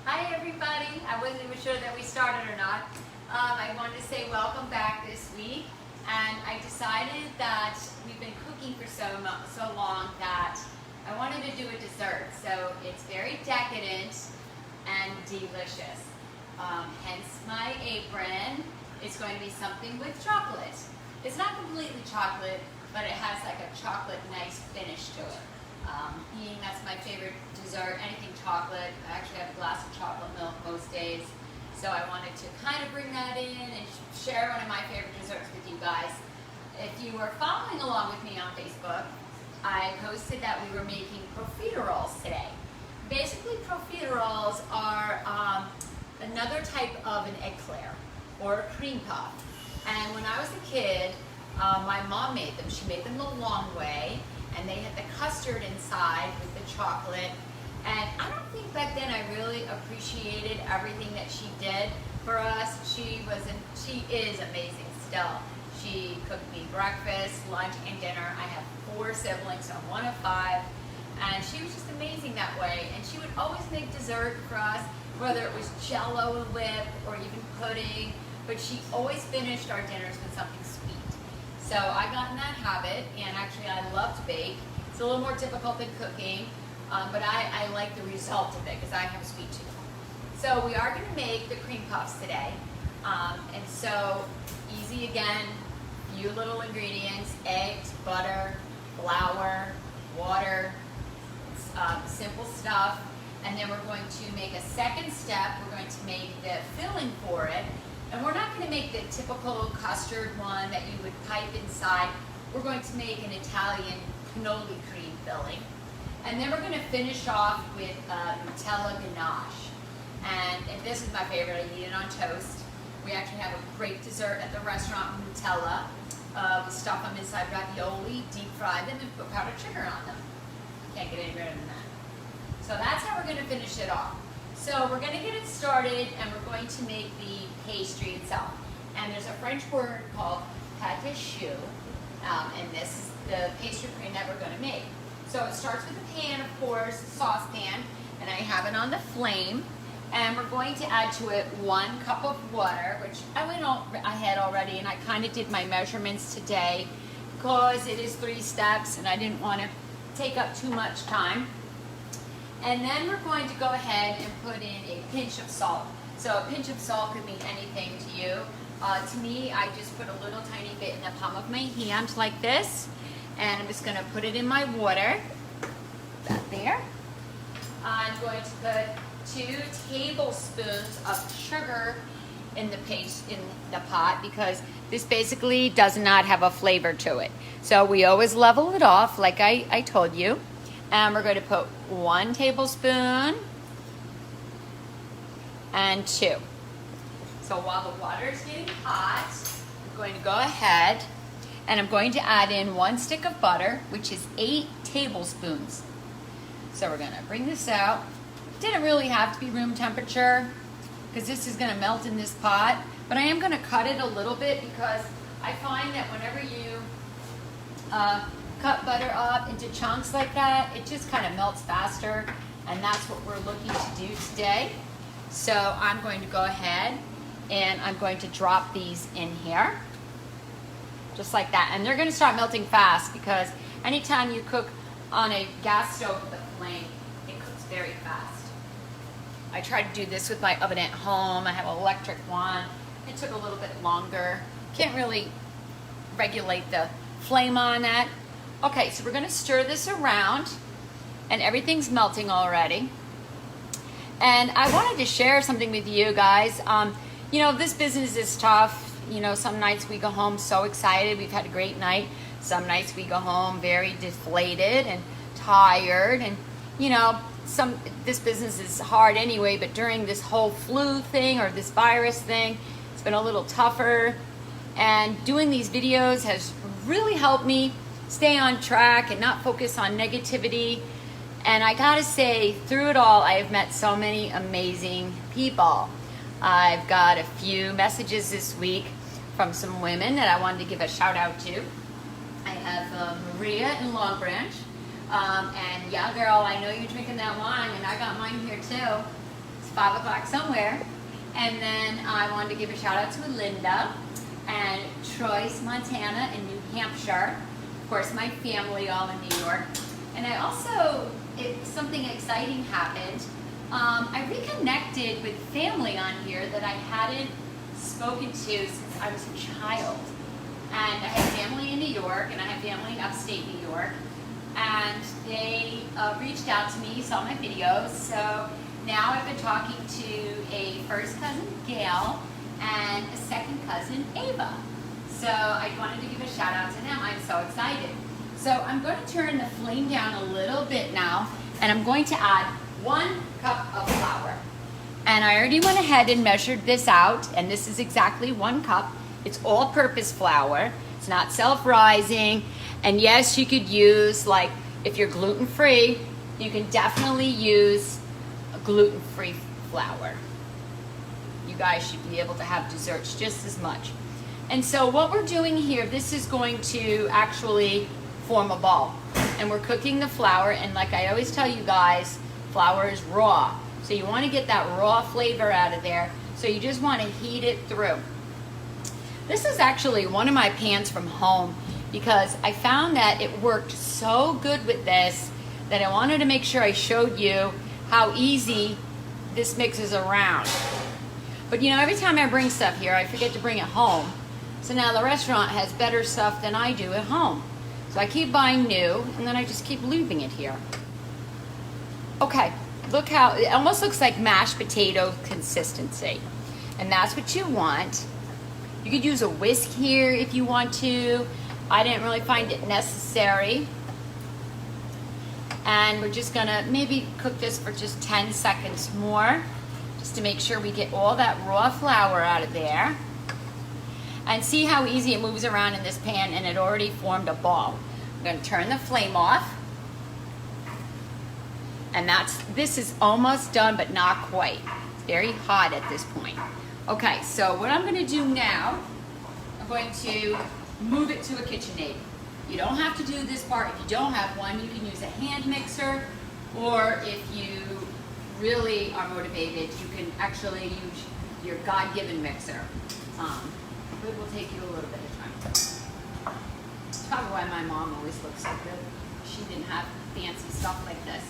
Hi everybody. I wasn't even sure that we started or not. I wanted to say welcome back this week, and I decided that we've been cooking for so long that I wanted to do a dessert. So it's very decadent and delicious. Hence my apron. It's going to be something with chocolate. It's not completely chocolate, but it has like a chocolate nice finish to it. Being that's my favorite dessert, anything chocolate. I actually have a glass of chocolate milk most days. So I wanted to kind of bring that in and share one of my favorite desserts with you guys. If you were following along with me on Facebook, I posted that we were making profiteroles today. Basically, profiteroles are another type of an eclair or a cream puff. And when I was a kid, my mom made them. She made them the long way. And they had the custard inside with the chocolate. And I don't think back then I really appreciated everything that she did for us. She is amazing still. She cooked me breakfast, lunch, and dinner. I have 4 siblings, so I'm one of 5. And she was just amazing that way. And she would always make dessert for us, whether it was Jell-O and whip or even pudding. But she always finished our dinners with something sweet. So I got in that habit, and actually I love to bake. It's a little more difficult than cooking, but I like the result of it because I have a sweet tooth. So we are going to make the cream puffs today. And so easy again, few little ingredients: eggs, butter, flour, water, simple stuff. And then we're going to make a second step. We're going to make the filling for it. And we're not going to make the typical custard one that you would pipe inside. We're going to make an Italian cannoli cream filling. And then we're going to finish off with Nutella ganache. And this is my favorite. I eat it on toast. We actually have a great dessert at the restaurant with Nutella. We stuff them inside ravioli, deep fry them, and put powdered sugar on them. Can't get any better than that. So that's how we're going to finish it off. So we're going to get it started, and we're going to make the pastry itself. And there's a French word called pâte choux, and this is the pastry cream that we're going to make. So it starts with a pan, of course, a saucepan, and I have it on the flame. And we're going to add to it 1 cup of water, which I went ahead already, and I kind of did my measurements today because it is 3 steps, and I didn't want to take up too much time. And then we're going to go ahead and put in a pinch of salt. So a pinch of salt could mean anything to you. To me, I just put a little tiny bit in the palm of my hand like this. And I'm just going to put it in my water. That there. I'm going to put 2 tablespoons of sugar in the pot because this basically does not have a flavor to it. So we always level it off like I told you. And we're going to put 1 tablespoon and 2. So while the water is getting hot, I'm going to go ahead and I'm going to add in 1 stick of butter, which is 8 tablespoons. So we're going to bring this out. Didn't really have to be room temperature because this is going to melt in this pot. But I am going to cut it a little bit because I find that whenever you cut butter up into chunks like that, it just kind of melts faster, and that's what we're looking to do today. So I'm going to go ahead and I'm going to drop these in here just like that, and they're going to start melting fast because anytime you cook on a gas stove with a flame, it cooks very fast. I tried to do this with my oven at home. I have an electric one. It took a little bit longer. Can't really regulate the flame on that. Okay, so we're going to stir this around, and everything's melting already. And I wanted to share something with you guys. You know, this business is tough. You know, some nights we go home so excited. We've had a great night. Some nights we go home very deflated and tired. And, you know, this business is hard anyway, but during this whole flu thing or this virus thing, it's been a little tougher. And doing these videos has really helped me stay on track and not focus on negativity. And I gotta say, through it all, I have met so many amazing people. I've got a few messages this week from some women that I wanted to give a shout out to. I have Maria in Long Branch. And yeah, girl, I know you're drinking that wine, and I got mine here too. It's 5 o'clock somewhere. And then I wanted to give a shout out to Linda and Troyes, Montana, and New Hampshire. Of course, my family all in New York. And I also, something exciting happened. I reconnected with family on here that I hadn't spoken to since I was a child. And I have family in New York, and I have family in upstate New York. And they reached out to me, saw my videos. So now I've been talking to a first cousin, Gail, and a second cousin, Ava. So I wanted to give a shout out to them. I'm so excited. So I'm going to turn the flame down a little bit now, and I'm going to add 1 cup of flour. And I already went ahead and measured this out, and this is exactly 1 cup. It's all-purpose flour. It's not self-rising. And yes, you could use, like, if you're gluten-free, you can definitely use a gluten-free flour. You guys should be able to have desserts just as much. And so what we're doing here, this is going to actually form a ball. And we're cooking the flour, and like I always tell you guys, flour is raw. So you want to get that raw flavor out of there. So you just want to heat it through. This is actually one of my pans from home because I found that it worked so good with this that I wanted to make sure I showed you how easy this mixes around. But you know, every time I bring stuff here, I forget to bring it home. So now the restaurant has better stuff than I do at home. So I keep buying new, and then I just keep leaving it here. Okay, look how, it almost looks like mashed potato consistency. And that's what you want. You could use a whisk here if you want to. I didn't really find it necessary. And we're just gonna maybe cook this for just 10 seconds more, just to make sure we get all that raw flour out of there. And see how easy it moves around in this pan, and it already formed a ball. I'm gonna turn the flame off. And this is almost done, but not quite. It's very hot at this point. Okay, so what I'm gonna do now, I'm going to move it to a KitchenAid. You don't have to do this part. If you don't have one, you can use a hand mixer, or if you really are motivated, you can actually use your God-given mixer. It will take you a little bit of time. It's probably why my mom always looks so good. She didn't have fancy stuff like this.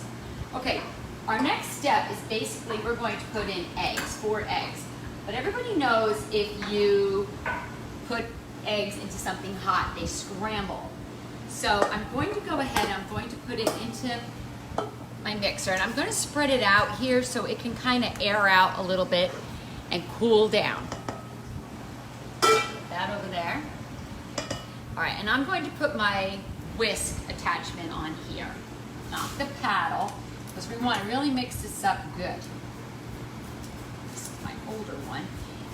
Okay, our next step is basically we're going to put in eggs, 4 eggs. But everybody knows if you put eggs into something hot, they scramble. So I'm going to go ahead, I'm going to put it into my mixer, and I'm going to spread it out here so it can kind of air out a little bit and cool down. That over there. All right, and I'm going to put my whisk attachment on here, not the paddle, because we want to really mix this up good. This is my older one.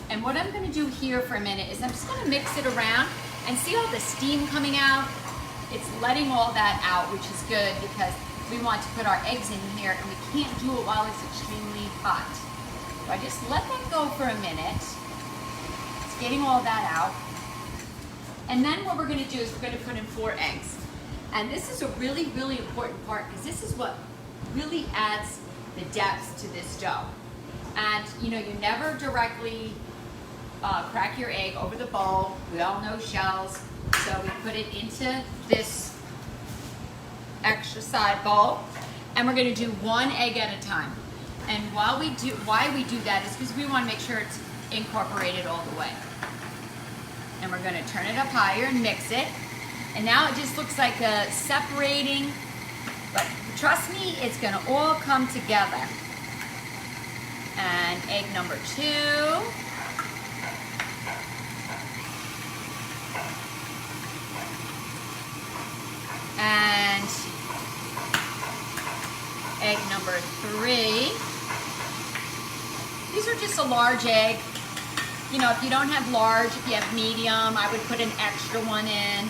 And what I'm going to do here for a minute is I'm just going to mix it around and see all the steam coming out. It's letting all that out, which is good because we want to put our eggs in here, and we can't do it while it's extremely hot. So I just let that go for a minute. It's getting all that out. And then what we're going to do is we're going to put in 4 eggs. And this is a really, really important part because this is what really adds the depth to this dough. And you know, you never directly crack your egg over the bowl. We all know shells. So we put it into this extra side bowl, and we're going to do 1 egg at a time. And why we do that is because we want to make sure it's incorporated all the way. And we're going to turn it up higher and mix it. And now it just looks like a separating, but trust me, it's going to all come together. And egg number 2. And egg number 3. These are just a large egg. You know, if you don't have large, if you have medium, I would put an extra one in.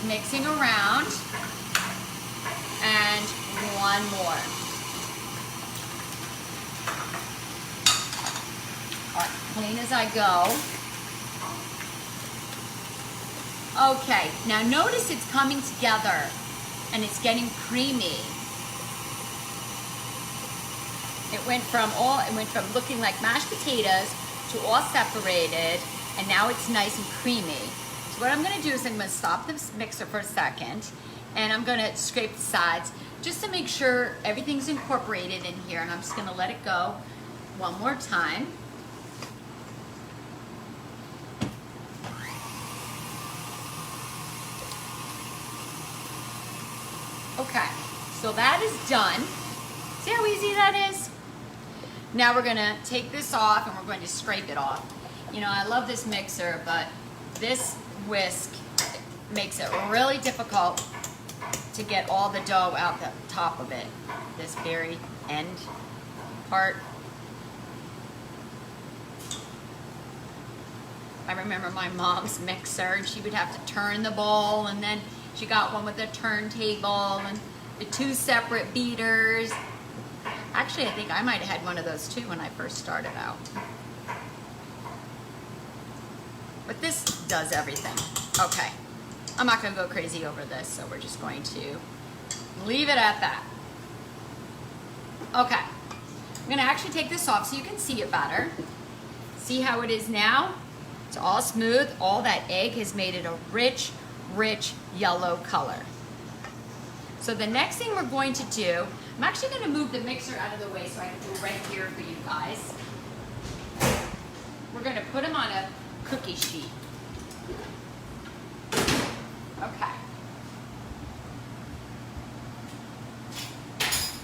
Mixing around. And 1 more. All right, clean as I go. Okay, now notice it's coming together and it's getting creamy. went from looking like mashed potatoes to all separated, and now it's nice and creamy. So what I'm gonna do is I'm gonna stop this mixer for a second, and I'm gonna scrape the sides just to make sure everything's incorporated in here, and I'm just gonna let it go one more time. Okay, so that is done. See how easy that is? Now we're gonna take this off and we're going to scrape it off. You know, I love this mixer, but this whisk makes it really difficult to get all the dough out the top of it. This very end part. I remember my mom's mixer, and she would have to turn the bowl, and then she got one with a turntable and the 2 separate beaters. Actually, I think I might have had one of those too when I first started out. But this does everything. Okay, I'm not gonna go crazy over this, so we're just going to leave it at that. Okay, I'm gonna actually take this off so you can see it better. See how it is now? It's all smooth. All that egg has made it a rich, rich yellow color. So the next thing we're going to do, I'm actually going to move the mixer out of the way so I can do it right here for you guys. We're going to put them on a cookie sheet. Okay.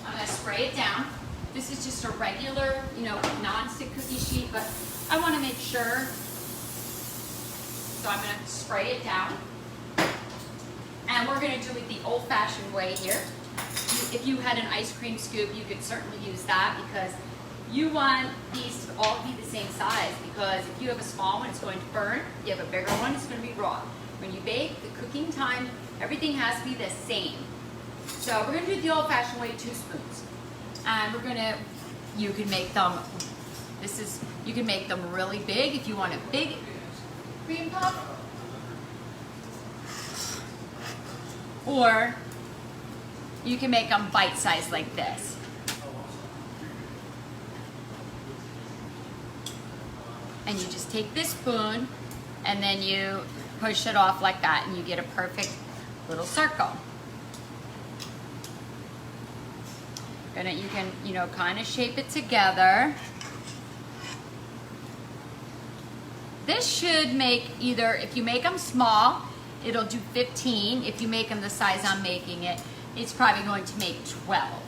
I'm going to spray it down. This is just a regular, you know, non-stick cookie sheet, but I want to make sure. So I'm going to spray it down. And we're going to do it the old-fashioned way here. If you had an ice cream scoop, you could certainly use that, because you want these to all be the same size, because if you have a small one, it's going to burn. If you have a bigger one, it's going to be raw. When you bake, the cooking time, everything has to be the same. So we're going to do it the old-fashioned way, 2 spoons. And we're going to, you can make them, you can make them really big if you want a big cream puff. Or you can make them bite-sized like this. And you just take this spoon and then you push it off like that, and you get a perfect little circle. And you can, you know, kind of shape it together. This should make either, if you make them small, it'll do 15. If you make them the size I'm making it, it's probably going to make 12.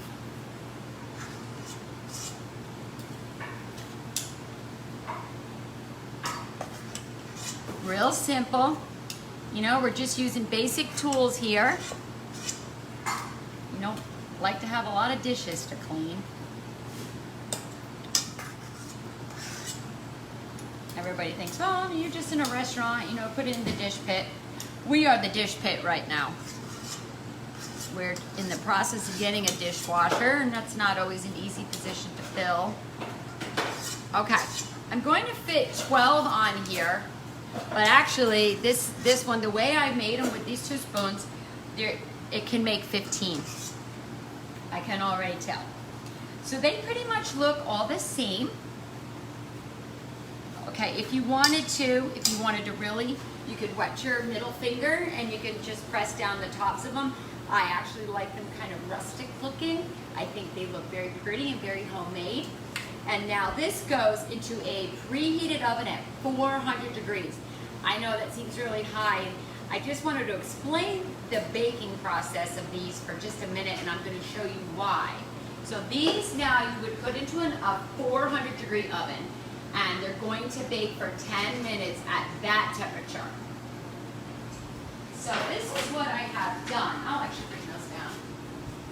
Real simple. You know, we're just using basic tools here. You don't like to have a lot of dishes to clean. Everybody thinks, oh, you're just in a restaurant, you know, put it in the dish pit. We are the dish pit right now. We're in the process of getting a dishwasher, and that's not always an easy position to fill. Okay, I'm going to fit 12 on here, but actually this one, the way I made them with these 2 spoons, it can make 15. I can already tell. So they pretty much look all the same. Okay, if you wanted to really, you could wet your middle finger and you can just press down the tops of them. I actually like them kind of rustic looking. I think they look very pretty and very homemade. And now this goes into a preheated oven at 400 degrees. I know that seems really high, and I just wanted to explain the baking process of these for just a minute, and I'm going to show you why. So these now you would put into a 400 degree oven, and they're going to bake for 10 minutes at that temperature. So this is what I have done. I'll actually bring those down.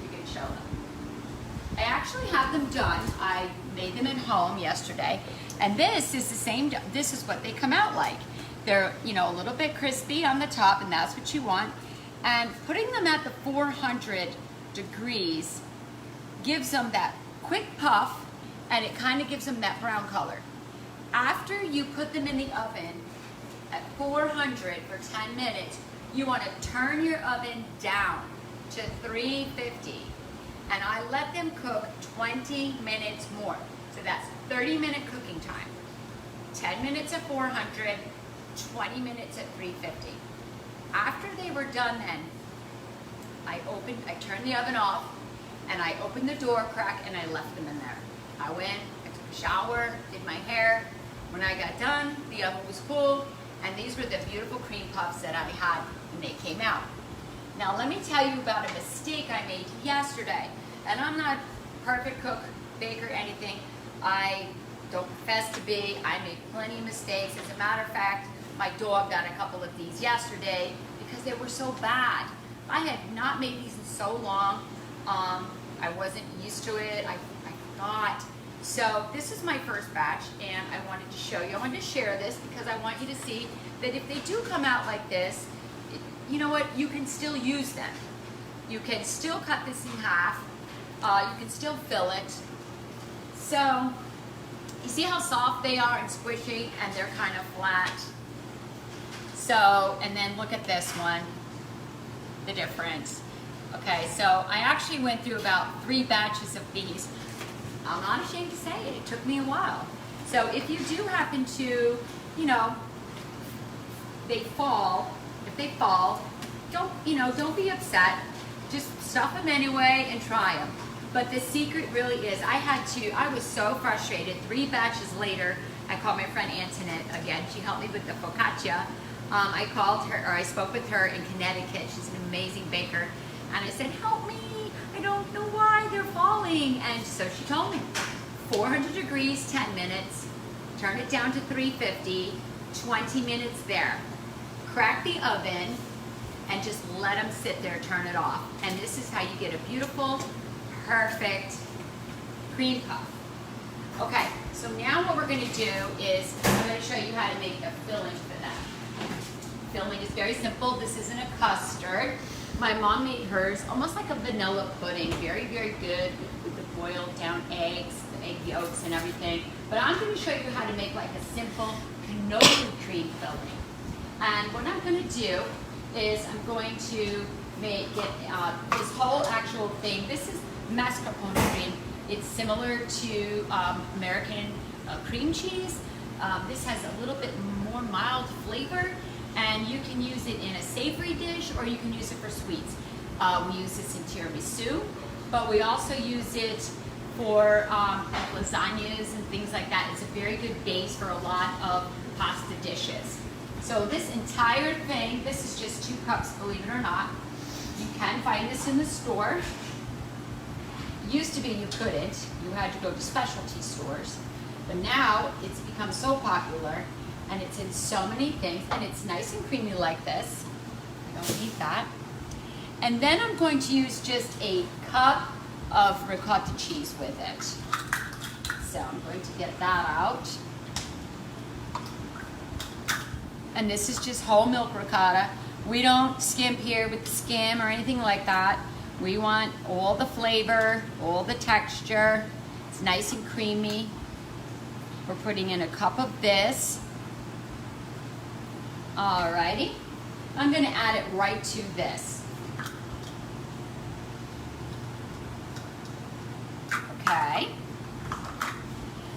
You can show them. I actually have them done. I made them at home yesterday, and this is the same. This is what they come out like. They're, you know, a little bit crispy on the top, and that's what you want. And putting them at the 400 degrees gives them that quick puff, and it kind of gives them that brown color. After you put them in the oven at 400 for 10 minutes, you want to turn your oven down to 350. and I let them cook 20 minutes more. So that's 30-minute cooking time. 10 minutes at 400, 20 minutes at 350. After they were done then, I turned the oven off, and I opened the door crack, and I left them in there. I went, I took a shower, did my hair. When I got done, the oven was cool, and these were the beautiful cream puffs that I had when they came out. Now let me tell you about a mistake I made yesterday. And I'm not a perfect cook, baker, anything. I don't profess to be. I make plenty of mistakes. As a matter of fact, my dog got a couple of these yesterday because they were so bad. I had not made these in so long. I wasn't used to it. I forgot. So this is my first batch, and I wanted to show you. I wanted to share this because I want you to see that if they do come out like this, you know what? You can still use them. You can still cut this in half. You can still fill it. So you see how soft they are and squishy, and they're kind of flat. So, and then look at this one, the difference. Okay, so I actually went through about 3 batches of these. I'm not ashamed to say it, it took me a while. So if you do happen to, you know, if they fall, don't be upset. Just stuff them anyway and try them. But the secret really is, I was so frustrated. 3 batches later, I called my friend Antoinette again. She helped me with the focaccia. I called her, or I spoke with her in Connecticut. She's an amazing baker. And I said, help me, I don't know why they're falling. And so she told me, 400 degrees, 10 minutes, turn it down to 350, 20 minutes there. Crack the oven and just let them sit there, turn it off. And this is how you get a beautiful, perfect cream puff. Okay, so now what we're gonna do is, I'm gonna show you how to make the filling for that. Filling is very simple. This isn't a custard. My mom made hers almost like a vanilla pudding, very, very good with the boiled down eggs, the egg yolks and everything. But I'm going to show you how to make like a simple cannoli cream filling. And what I'm going to do is I'm going to get this whole actual thing. This is mascarpone cream. It's similar to American cream cheese. This has a little bit more mild flavor. And you can use it in a savory dish, or you can use it for sweets. We use this in tiramisu, but we also use it for lasagnas and things like that. It's a very good base for a lot of pasta dishes. So this entire thing, this is just 2 cups, believe it or not. You can find this in the store. Used to be you couldn't. You had to go to specialty stores. But now it's become so popular. And it's in so many things, and it's nice and creamy like this. I don't need that. And then I'm going to use just a cup of ricotta cheese with it. So I'm going to get that out. And this is just whole milk ricotta. We don't skimp here with the skim or anything like that. We want all the flavor, all the texture. It's nice and creamy. We're putting in a cup of this. Alrighty, I'm going to add it right to this. Okay,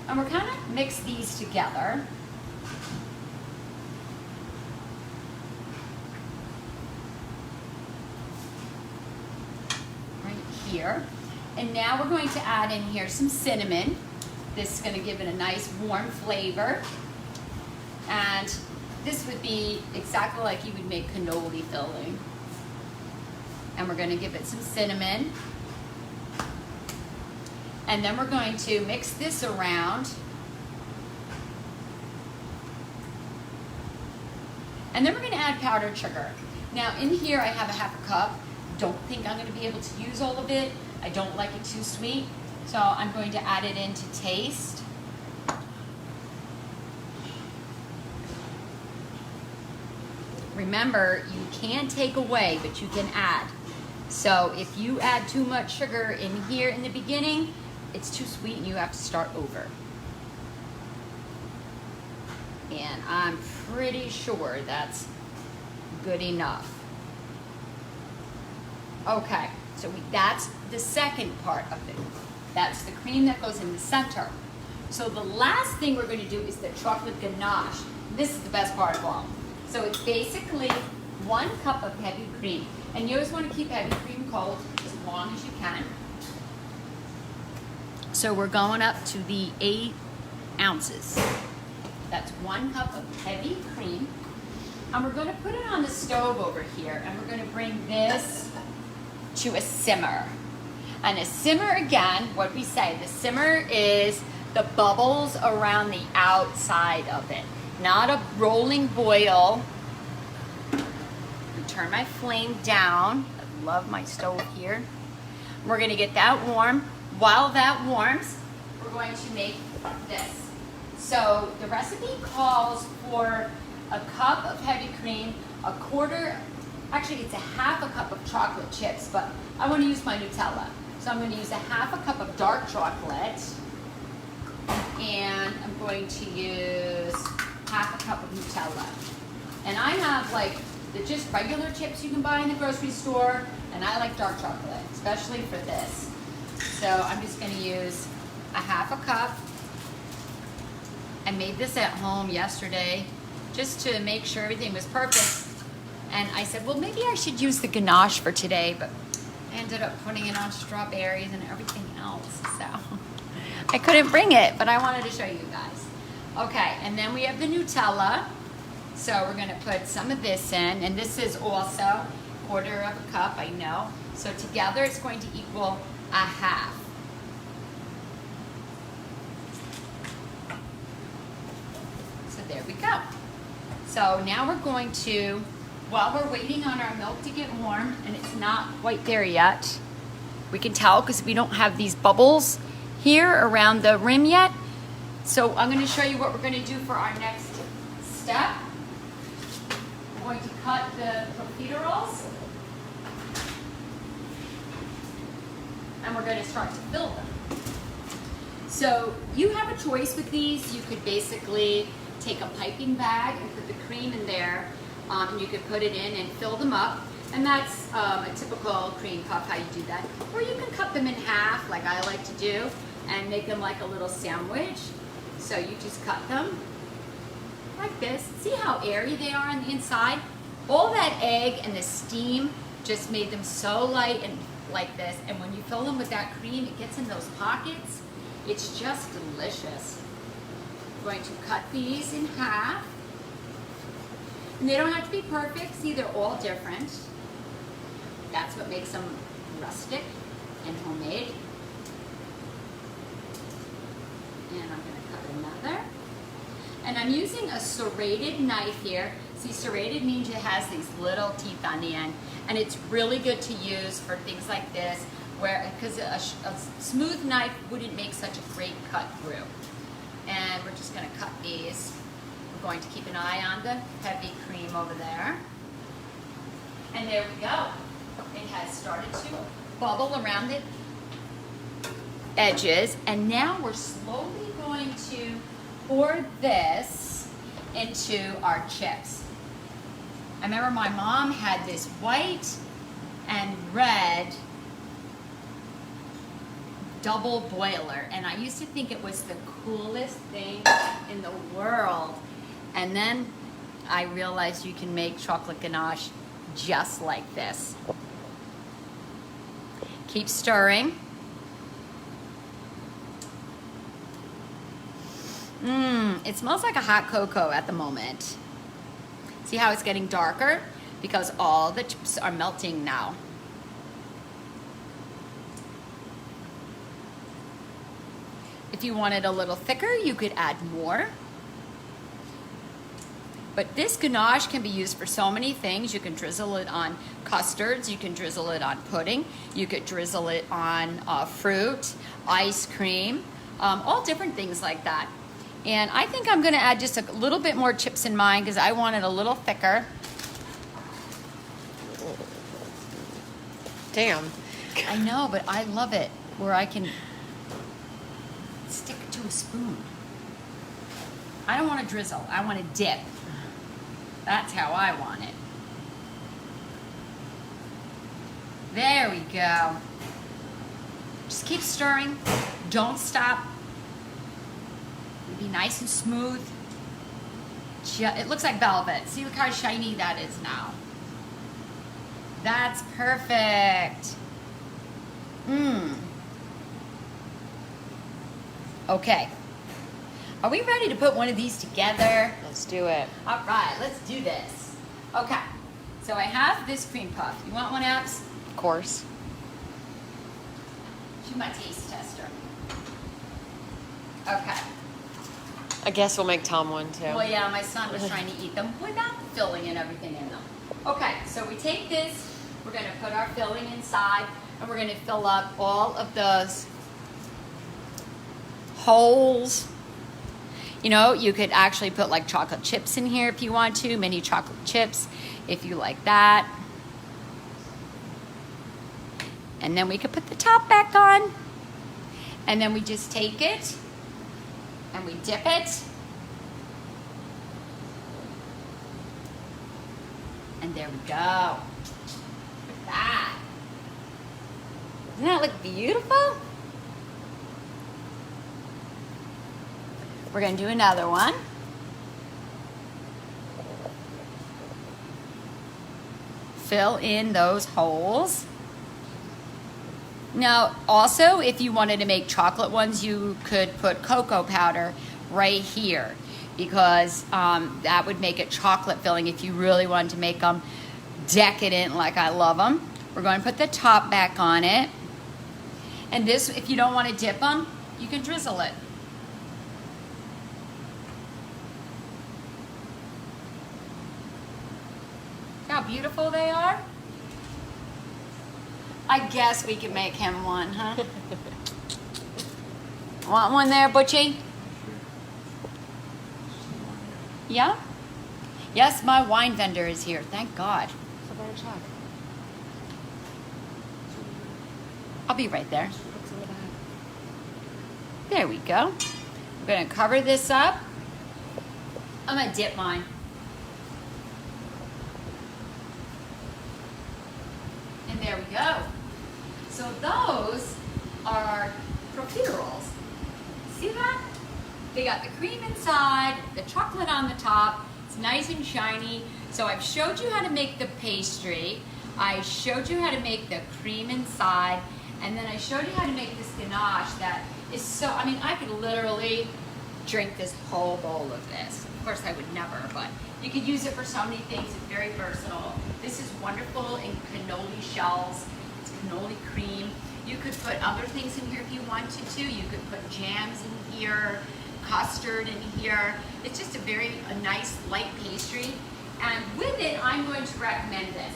and we're kind of mix these together. Right here, and now we're going to add in here some cinnamon. This is going to give it a nice warm flavor, and this would be exactly like you would make cannoli filling. And we're going to give it some cinnamon. And then we're going to mix this around. And then we're going to add powdered sugar. Now in here I have a half a cup. Don't think I'm going to be able to use all of it. I don't like it too sweet. So I'm going to add it in to taste. Remember, you can take away, but you can add. So if you add too much sugar in here in the beginning, it's too sweet and you have to start over. And I'm pretty sure that's good enough. Okay, so So that's the second part of it. That's the cream that goes in the center. So the last thing we're going to do is the chocolate ganache. This is the best part of all. So it's basically 1 cup of heavy cream. And you always want to keep heavy cream cold as long as you can. So we're going up to the 8 ounces. That's 1 cup of heavy cream. And we're going to put it on the stove over here. And we're going to bring this to a simmer. And a simmer, again, what we say, the simmer is the bubbles around the outside of it. Not a rolling boil. Turn my flame down. I love my stove here. We're going to get that warm. While that warms, we're going to make this. So the recipe calls for a cup of heavy cream, a quarter, actually it's a half a cup of chocolate chips, but I want to use my Nutella. So I'm going to use a half a cup of dark chocolate, and I'm going to use half a cup of Nutella. And I have like the just regular chips you can buy in the grocery store, and I like dark chocolate, especially for this. So I'm just going to use a half a cup. I made this at home yesterday just to make sure everything was perfect. And I said, well, maybe I should use the ganache for today, but I ended up putting it on strawberries and everything else. So I couldn't bring it, but I wanted to show you guys. Okay, and then we have the Nutella. So we're going to put some of this in, and this is also a quarter of a cup, I know. So together it's going to equal a half. So there we go. So now we're going to, while we're waiting on our milk to get warm, and it's not quite there yet, we can tell because we don't have these bubbles here around the rim yet. So I'm going to show you what we're going to do for our next step. We're going to cut the profiteroles, and we're going to start to fill them. So you have a choice with these. You could basically take a piping bag and put the cream in there, and you could put it in and fill them up. And that's a typical cream puff, how you do that. Or you can cut them in half, like I like to do, and make them like a little sandwich. So you just cut them like this. See how airy they are on the inside? All that egg and the steam just made them so light and like this. And when you fill them with that cream, it gets in those pockets. It's just delicious. I'm going to cut these in half. And they don't have to be perfect. See, they're all different. That's what makes them rustic and homemade. And I'm going to cut another. And I'm using a serrated knife here. See, serrated means it has these little teeth on the end. And it's really good to use for things like this, where because a smooth knife wouldn't make such a great cut through. And we're just going to cut these. We're going to keep an eye on the heavy cream over there. And there we go. It has started to bubble around the edges. And now we're slowly going to pour this into our chips. I remember my mom had this white and red double boiler, and I used to think it was the coolest thing in the world. And then I realized you can make chocolate ganache just like this. Keep stirring. It smells like a hot cocoa at the moment. See how it's getting darker? Because all the chips are melting now. If you want it a little thicker, you could add more. But this ganache can be used for so many things. You can drizzle it on custards, you can drizzle it on pudding, you could drizzle it on fruit, ice cream, all different things like that. And I think I'm gonna add just a little bit more chips in mine because I want it a little thicker. Damn. I know, but I love it where I can stick it to a spoon. I don't want to drizzle, I want to dip. That's how I want it. There we go. Just keep stirring. Don't stop. Be nice and smooth. It looks like velvet. See, look how shiny that is now. That's perfect. Okay. Are we ready to put one of these together? Let's do it. All right, let's do this. Okay. So I have this cream puff. You want one, Abs? Of course. She's my taste tester. Okay. I guess we'll make Tom one too. Well, yeah, my son was trying to eat them without the filling and everything in them. Okay, so we take this, we're going to put our filling inside, and we're going to fill up all of those holes. You know, you could actually put like chocolate chips in here if you want to, mini chocolate chips if you like that. And then we could put the top back on. And then we just take it and we dip it. And there we go. Look at that. Doesn't that look beautiful? We're going to do another one. Fill in those holes. Now, also, if you wanted to make chocolate ones, you could put cocoa powder right here because that would make it chocolate filling if you really wanted to make them decadent like I love them. We're going to put the top back on it. And this, if you don't want to dip them, you can drizzle it. How beautiful they are. I guess we can make him one, huh? Want one there, Butchie? Yeah? Yes, my wine vendor is here. Thank God. I'll be right there. There we go. We're going to cover this up. I'm going to dip mine. And there we go. So those are profiteroles. See that? They got the cream inside, the chocolate on the top. It's nice and shiny. So I've showed you how to make the pastry. I showed you how to make the cream inside. And then I showed you how to make this ganache that is so, I mean, I could literally drink this whole bowl of this. Of course I would never, but you could use it for so many things. It's very versatile. This is wonderful in cannoli shells. It's cannoli cream. You could put other things in here if you wanted to. You could put jams in here, custard in here. It's just a nice light pastry. And with it, I'm going to recommend this.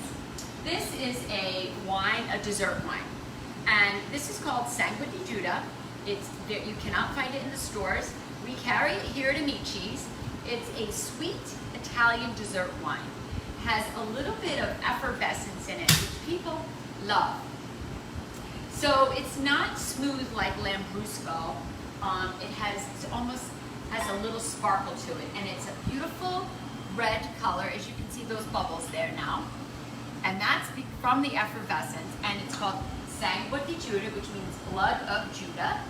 This is a wine, a dessert wine. And this is called Sangue di Giuda. You cannot find it in the stores. We carry it here at Amici's. It's a sweet Italian dessert wine. Has a little bit of effervescence in it, which people love. So it's not smooth like Lambrusco. It almost has a little sparkle to it, and it's a beautiful red color, as you can see those bubbles there now. And that's from the effervescence, and it's called Sangue di Giuda, which means blood of Judah.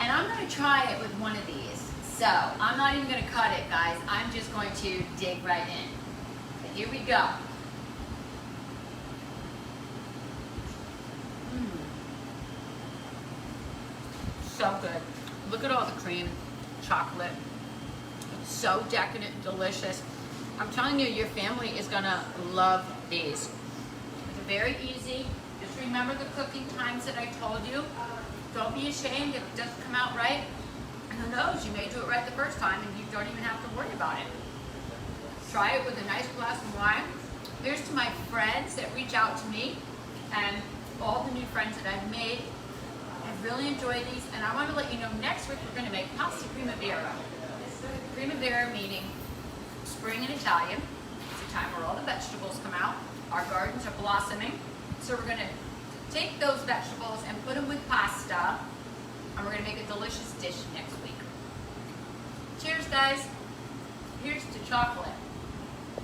And I'm going to try it with one of these. So I'm not even going to cut it, guys. I'm just going to dig right in. So here we go. So good. Look at all the cream, chocolate. It's so decadent and delicious. I'm telling you, your family is going to love these. It's very easy. Just remember the cooking times that I told you. Don't be ashamed if it doesn't come out right. Who knows, you may do it right the first time and you don't even have to worry about it. Try it with a nice glass of wine. Here's to my friends that reach out to me and all the new friends that I've made. I've really enjoyed these, and I want to let you know next week we're going to make pasta primavera. Primavera meaning spring in Italian. It's a time where all the vegetables come out. Our gardens are blossoming. So we're going to take those vegetables and put them with pasta, and we're going to make a delicious dish next week. Cheers, guys. Here's to chocolate.